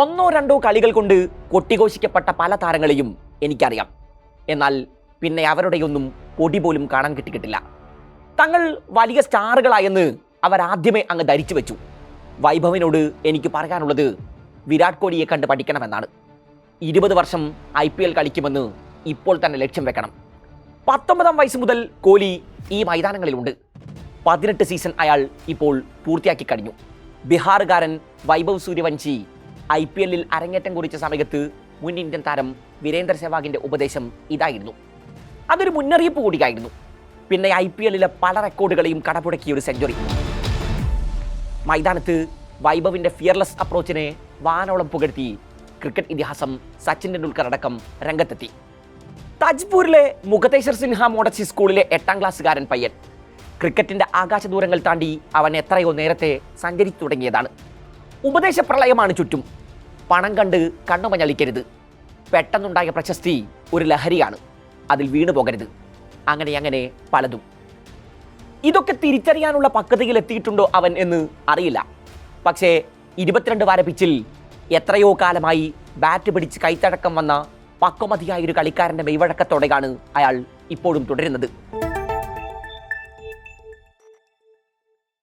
ഒന്നോ രണ്ടോ കളികൾ കൊണ്ട് കൊട്ടിഘോഷിക്കപ്പെട്ട പല താരങ്ങളെയും എനിക്കറിയാം. എന്നാൽ പിന്നെ അവരുടെയൊന്നും പൊടി പോലും കാണാൻ കിട്ടിയിട്ടില്ല. തങ്ങൾ വലിയ സ്റ്റാറുകളായെന്ന് അവരാദ്യമേ അങ്ങ് ധരിച്ചു വെച്ചു. വൈഭവിനോട് എനിക്ക് പറയാനുള്ളത് വിരാട് കോഹ്ലിയെ കണ്ട് പഠിക്കണമെന്നാണ്. 20 വർഷം IPL കളിക്കുമെന്ന് ഇപ്പോൾ തന്നെ ലക്ഷ്യം വെക്കണം. 19 വയസ്സ് മുതൽ കോഹ്ലി ഈ മൈതാനങ്ങളിലുണ്ട്. 18 സീസൺ അയാൾ ഇപ്പോൾ പൂർത്തിയാക്കി കഴിഞ്ഞു. ബീഹാറുകാരൻ വൈഭവ് സൂര്യവംശി IPL-ൽ അരങ്ങേറ്റം കുറിച്ച സമയത്ത് മുൻ ഇന്ത്യൻ താരം വീരേന്ദർ സെവാഗിന്റെ ഉപദേശം ഇതായിരുന്നു. അതൊരു മുന്നറിയിപ്പ് കൂടിയായിരുന്നു. പിന്നെ IPL-ലെ പല റെക്കോർഡുകളെയും കടപുടക്കിയ ഒരു സെഞ്ചുറി. മൈതാനത്ത് വൈഭവിന്റെ ഫിയർലെസ് അപ്രോച്ചിനെ വാനോളം പുകഴ്ത്തി ക്രിക്കറ്റ് ഇതിഹാസം സച്ചിൻ ടെണ്ടുൽക്കർ അടക്കം രംഗത്തെത്തി. താജ്പൂരിലെ മുഖതേശ്വർ സിൻഹ മോഡസി സ്കൂളിലെ 8ാം ക്ലാസ്സുകാരൻ പയ്യൻ. ക്രിക്കറ്റിന്റെ ആകാശ ദൂരങ്ങൾ താണ്ടി അവൻ എത്രയോ നേരത്തെ സഞ്ചരിച്ചു തുടങ്ങിയതാണ്. ഉപദേശ പ്രളയമാണ് ചുറ്റും. പണം കണ്ട് കണ്ണുമഞ്ഞളിക്കരുത്. പെട്ടെന്നുണ്ടായ പ്രശസ്തി ഒരു ലഹരിയാണ്, അതിൽ വീണു പോകരുത്. അങ്ങനെ പലതും. ഇതൊക്കെ തിരിച്ചറിയാനുള്ള പക്വതയിൽ എത്തിയിട്ടുണ്ടോ അവൻ എന്ന് അറിയില്ല. പക്ഷേ 22 വാര പിച്ചിൽ എത്രയോ കാലമായി ബാറ്റ് പിടിച്ച് കൈത്തടക്കം വന്ന പക്വമതിയായൊരു കളിക്കാരൻ്റെ മെയ്വഴക്കത്തോടെയാണ് അയാൾ ഇപ്പോഴും തുടരുന്നത്.